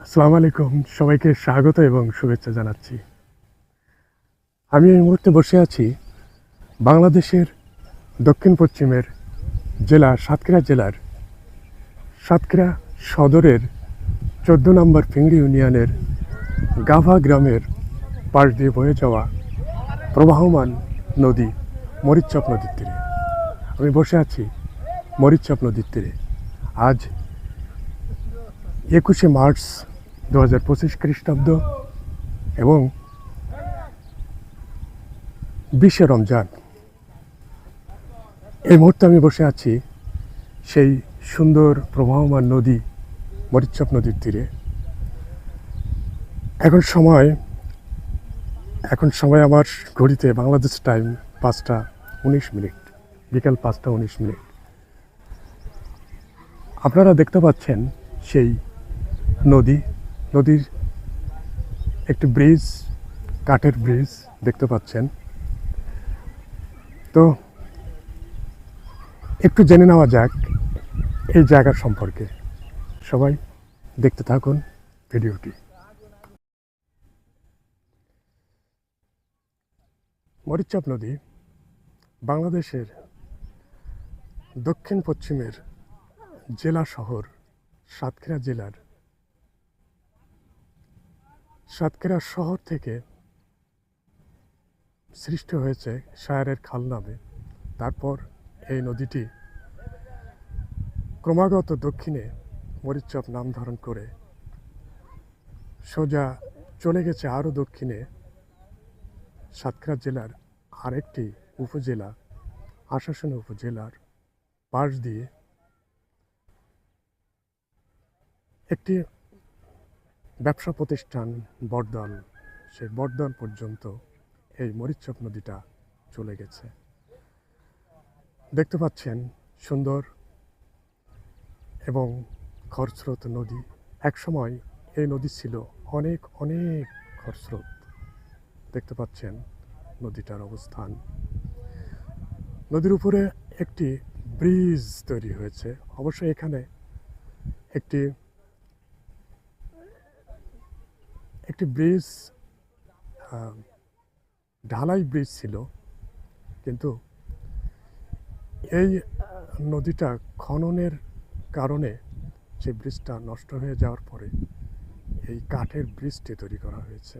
আসসালামু আলাইকুম, সবাইকে স্বাগত এবং শুভেচ্ছা জানাচ্ছি। আমি এই মুহূর্তে বসে আছি বাংলাদেশের দক্ষিণ পশ্চিমের জেলা সাতক্ষীরা জেলার সাতক্ষীরা সদরের 14 নম্বর ফিংড়ি ইউনিয়নের গাভা গ্রামের পাশ দিয়ে বয়ে যাওয়া প্রবাহমান নদী মরিচচাপ নদীর তীরে। আমি বসে আছি মরিচচাপ নদীর তীরে। আজ 21শে মার্চ 2025 খ্রিস্টাব্দ এবং 20শে রমজান। এই মুহূর্তে আমি বসে আছি সেই সুন্দর প্রবাহমান নদী মরিচচাপ নদীর তীরে। এখন সময় আমার ঘড়িতে বাংলাদেশ টাইম 5টা 19 মিনিট, বিকাল 5টা 19 মিনিট। আপনারা দেখতে পাচ্ছেন সেই নদীর একটি ব্রিজ, কাঠের ব্রিজ দেখতে পাচ্ছেন। তো একটু জেনে নেওয়া যাক এই জায়গার সম্পর্কে। সবাই দেখতে থাকুন ভিডিওটি। মরিচচাপ নদী বাংলাদেশের দক্ষিণ পশ্চিমের জেলা শহর সাতক্ষীরা জেলার সাতক্ষীরা শহর থেকে সৃষ্টি হয়েছে শায়ারের খাল নামে। তারপর এই নদীটি ক্রমাগত দক্ষিণে মরিচচাপ নাম ধারণ করে সোজা চলে গেছে আরও দক্ষিণে সাতক্ষীরা জেলার আরেকটি উপজেলা আশাশুনি উপজেলার পাশ দিয়ে একটি ব্যবসা প্রতিষ্ঠান বটদল, সেই বটদল পর্যন্ত এই মরিচচাপ নদীটা চলে গেছে। দেখতে পাচ্ছেন সুন্দর এবং খরস্রোত নদী। একসময় এই নদী ছিল অনেক অনেক খরস্রোত। দেখতে পাচ্ছেন নদীটার অবস্থান। নদীর উপরে একটি ব্রিজ তৈরি হয়েছে। অবশ্যই এখানে একটি ব্রিজ, ঢালাই ব্রিজ ছিল, কিন্তু এই নদীটা খননের কারণে সেই ব্রিজটা নষ্ট হয়ে যাওয়ার পরে এই কাঠের ব্রিজটি তৈরি করা হয়েছে।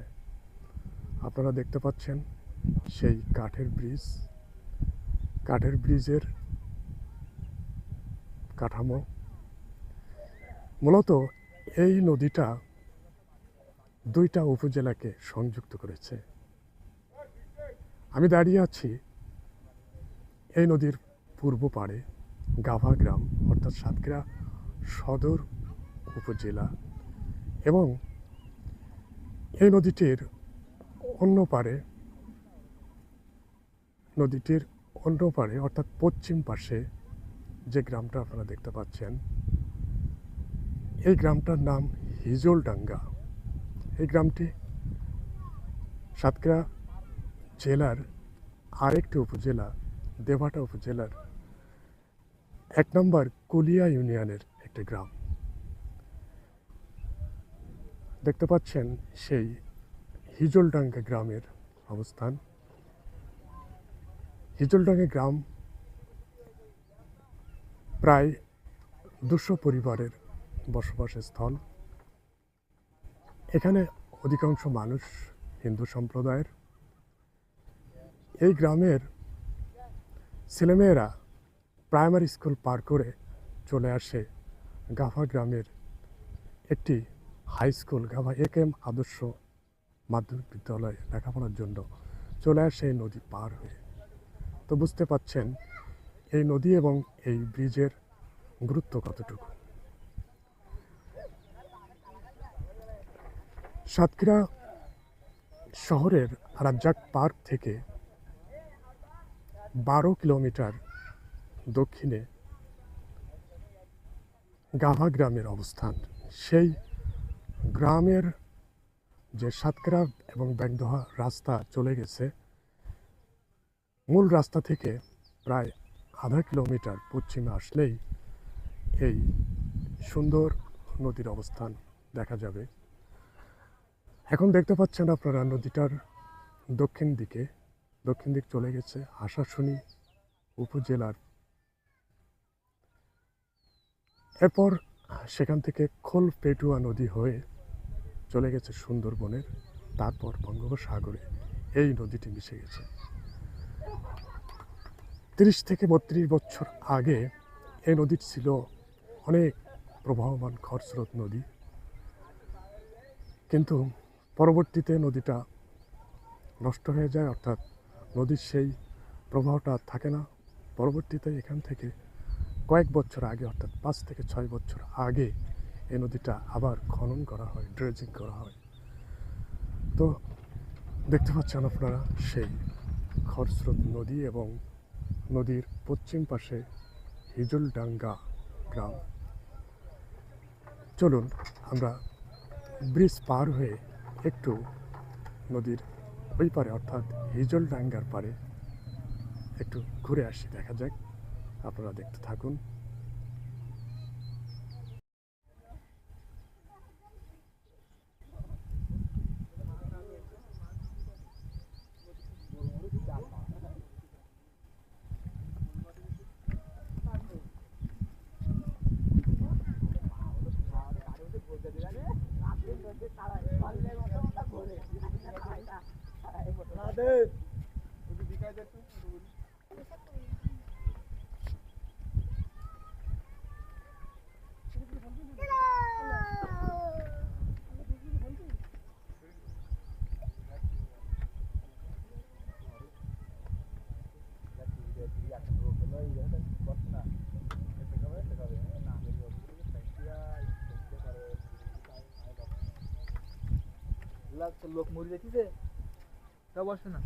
আপনারা দেখতে পাচ্ছেন সেই কাঠের ব্রিজের কাঠামো। মূলত এই নদীটা দুইটা উপজেলাকে সংযুক্ত করেছে। আমি দাঁড়িয়ে আছি এই নদীর পূর্ব পাড়ে গাভা গ্রাম, অর্থাৎ সাতক্ষীরা সদর উপজেলা, এবং এই নদীটির অন্য পাড়ে অর্থাৎ পশ্চিম পাশে যে গ্রামটা আপনারা দেখতে পাচ্ছেন, এই গ্রামটার নাম হিজলডাঙ্গা। এই গ্রামটি সাতক্ষীরা জেলার আরেকটি উপজেলা দেবাটা উপজেলার 1 নম্বর কুলিয়া ইউনিয়নের একটি গ্রাম। দেখতে পাচ্ছেন সেই হিজলডাঙ্গা গ্রামের অবস্থান। হিজলডাঙ্গা গ্রাম প্রায় 200 পরিবারের বসবাসের স্থল। এখানে অধিকাংশ মানুষ হিন্দু সম্প্রদায়ের। এই গ্রামের ছেলেমেয়েরা প্রাইমারি স্কুল পার করে চলে আসে গাভা গ্রামের একটি হাই স্কুল, গাভা একেএম আদর্শ মাধ্যমিক বিদ্যালয়ে লেখাপড়ার জন্য চলে আসে এই নদী পার হয়ে। তো বুঝতে পাচ্ছেন এই নদী এবং এই ব্রিজের গুরুত্ব কতটুকু। সাতক্ষীরা শহরের রাজ্জাক পার্ক থেকে 12 কিলোমিটার দক্ষিণে গাভা গ্রামের অবস্থান। সেই গ্রামের যে সাতক্ষীরা এবং ব্যাগদহা রাস্তা চলে গেছে, মূল রাস্তা থেকে প্রায় আধা কিলোমিটার পশ্চিমে আসলেই এই সুন্দর নদীর অবস্থান দেখা যাবে। এখন দেখতে পাচ্ছেন আপনারা নদীটার দক্ষিণ দিক চলে গেছে আশাশুনি উপজেলার। এরপর সেখান থেকে খোলপেটুয়া নদী হয়ে চলে গেছে সুন্দরবনের, তারপর বঙ্গোপসাগরে এই নদীটি মিশে গেছে। 30 থেকে 32 বছর আগে এই নদীটি ছিল অনেক প্রবাহমান খরস্রোত নদী, কিন্তু পরবর্তীতে নদীটা নষ্ট হয়ে যায়, অর্থাৎ নদীর সেই প্রবাহটা থাকে না। পরবর্তীতে এখান থেকে কয়েক বছর আগে, অর্থাৎ 5 থেকে 6 বছর আগে এই নদীটা আবার খনন করা হয়, ড্রেজিং করা হয়। তো দেখতে পাচ্ছেন আপনারা সেই খরস্রোত নদী এবং নদীর পশ্চিম পাশে হিজলডাঙ্গা গ্রাম। চলুন আমরা ব্রিজ পার হয়ে একটু নদীর ওই পারে, অর্থাৎ হিজলডাঙ্গার পারে একটু ঘুরে আসি, দেখা যাক। আপনারা দেখতে থাকুন। লোক মরে যাচ্ছে, তা বসে না।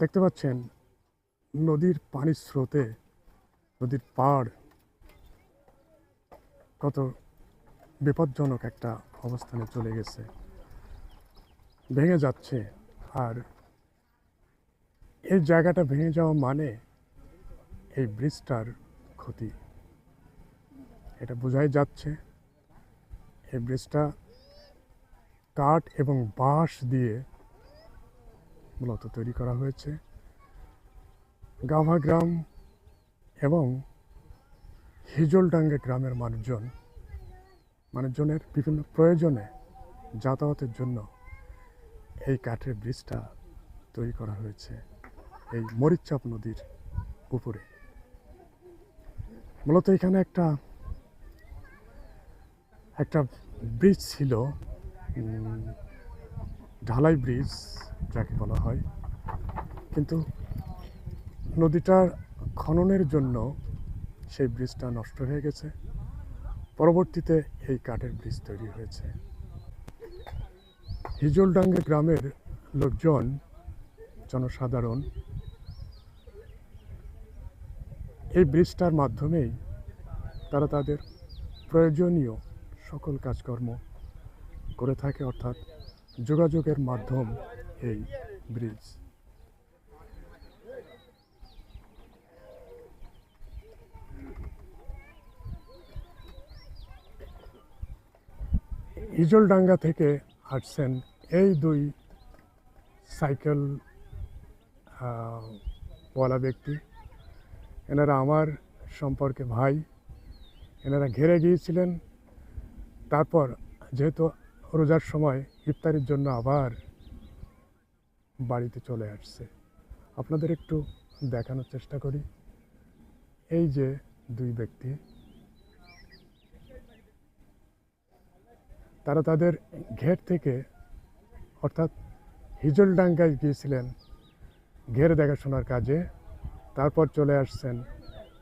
দেখতে পাচ্ছেন নদীর পানির স্রোতে নদীর পাড় কত বিপজ্জনক একটা অবস্থানে চলে গেছে, ভেঙে যাচ্ছে। আর এই জায়গাটা ভেঙে যাওয়া মানে এই ব্রিজটার ক্ষতি, এটা বোঝাই যাচ্ছে। এই ব্রিজটা কাঠ এবং বাঁশ দিয়ে মূলত তৈরি করা হয়েছে। গাভা গ্রাম এবং হিজলডাঙ্গা গ্রামের মানুষজনের বিভিন্ন প্রয়োজনে যাতায়াতের জন্য এই কাঠের ব্রিজটা তৈরি করা হয়েছে এই মরিচচাপ নদীর উপরে। মূলত এখানে একটা ব্রিজ ছিল, ঢালাই ব্রিজ যাকে বলা হয়, কিন্তু নদীটার খননের জন্য সেই ব্রিজটা নষ্ট হয়ে গেছে। পরবর্তীতে এই কাঠের ব্রিজ তৈরি হয়েছে। হিজলডাঙ্গা গ্রামের লোকজন, জনসাধারণ এই ব্রিজটার মাধ্যমেই তারা তাদের প্রয়োজনীয় সকল কাজকর্ম করে থাকে, অর্থাৎ যোগাযোগের মাধ্যম এই ব্রিজ। হিজলডাঙ্গা থেকে আসছেন এই দুই সাইকেল ওয়ালা ব্যক্তি। এনারা আমার সম্পর্কে ভাই। এনারা ঘেরে গিয়েছিলেন, তারপর যেহেতু রোজার সময় ইফতারির জন্য আবার বাড়িতে চলে আসছে। আপনাদের একটু দেখানোর চেষ্টা করি। এই যে দুই ব্যক্তি, তারা তাদের ঘের থেকে, অর্থাৎ হিজলডাঙ্গায় গিয়েছিলেন ঘের দেখাশোনার কাজে, তারপর চলে আসছেন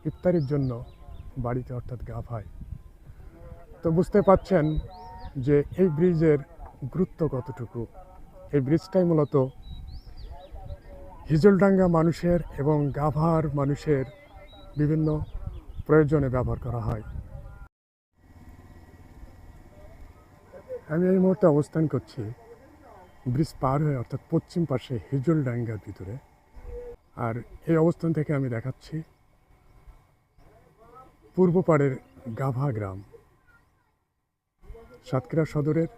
ইফতারির জন্য বাড়িতে, অর্থাৎ গাভায়। তো বুঝতে পারছেন যে এই ব্রিজের গুরুত্ব কতটুকু। এই ব্রিজটাই মূলত হিজলডাঙ্গা মানুষের এবং গাভার মানুষের বিভিন্ন প্রয়োজনে ব্যবহার করা হয়। আমি এই মুহূর্তে অবস্থান করছি ব্রিজ পার হয়ে, অর্থাৎ পশ্চিম পাশে হিজলডাঙ্গার ভিতরে। আর এই অবস্থান থেকে আমি দেখাচ্ছি পূর্ব পাড়ের গাভা গ্রাম, সাতক্ষীরা সদরের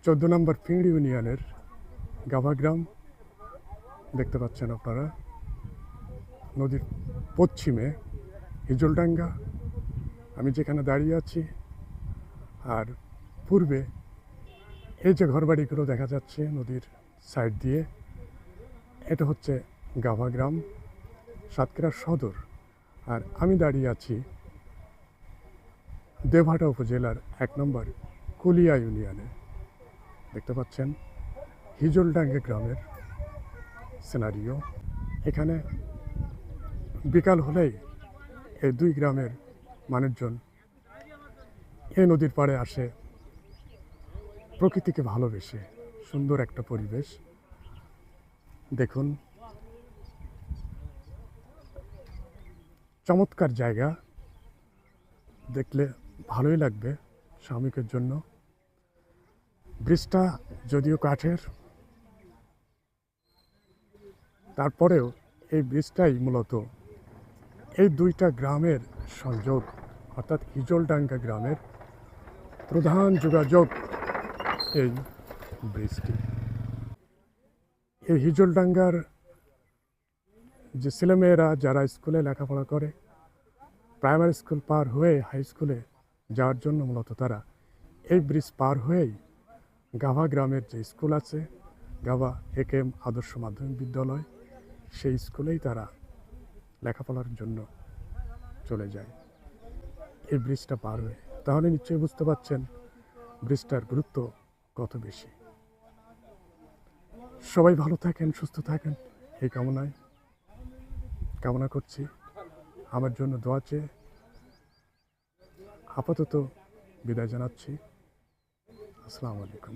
14 নম্বর ফিল্ড ইউনিয়নের গাভা গ্রাম দেখতে পাচ্ছেন আপনারা। নদীর পশ্চিমে হিজলডাঙ্গা, আমি যেখানে দাঁড়িয়ে আছি, আর পূর্বে এই যে ঘরবাড়িগুলো দেখা যাচ্ছে নদীর সাইড দিয়ে, এটা হচ্ছে গাভা গ্রাম, সাতক্ষীরা সদর। আর আমি দাঁড়িয়ে আছি দেবহাটা উপজেলার 1 নম্বর কুলিয়া ইউনিয়নে। দেখতে পাচ্ছেন হিজলডাঙ্গা গ্রামের সিনারিও। এখানে বিকাল হলেই এই দুই গ্রামের মানুষজন এই নদীর পাড়ে আসে প্রকৃতিকে ভালোবেসে। সুন্দর একটা পরিবেশ দেখুন, চমৎকার জায়গা, দেখলে ভালোই লাগবে শ্রমিকের জন্য। ব্রিজটা যদিও কাঠের, তারপরেও এই ব্রিজটাই মূলত এই দুইটা গ্রামের সংযোগ, অর্থাৎ হিজলডাঙ্গা গ্রামের প্রধান যোগাযোগ এই ব্রিজটি। এই হিজলডাঙ্গার যে ছেলেমেয়েরা যারা স্কুলে লেখাপড়া করে, প্রাইমারি স্কুল পার হয়ে হাই স্কুলে যাওয়ার জন্য মূলত তারা এই ব্রিজ পার হয়েই গাভা গ্রামের যে স্কুল আছে, গাভা একেএম আদর্শ মাধ্যমিক বিদ্যালয়, সেই স্কুলেই তারা লেখাপড়ার জন্য চলে যায় এই ব্রিজটা পার হয়ে। তাহলে নিশ্চয়ই বুঝতে পারছেন ব্রিজটার গুরুত্ব কত বেশি। সবাই ভালো থাকেন, সুস্থ থাকেন, এই কামনা করছি। আমার জন্য দোয়া চেয়ে আপাতত বিদায় জানাচ্ছি। আসসালামু আলাইকুম।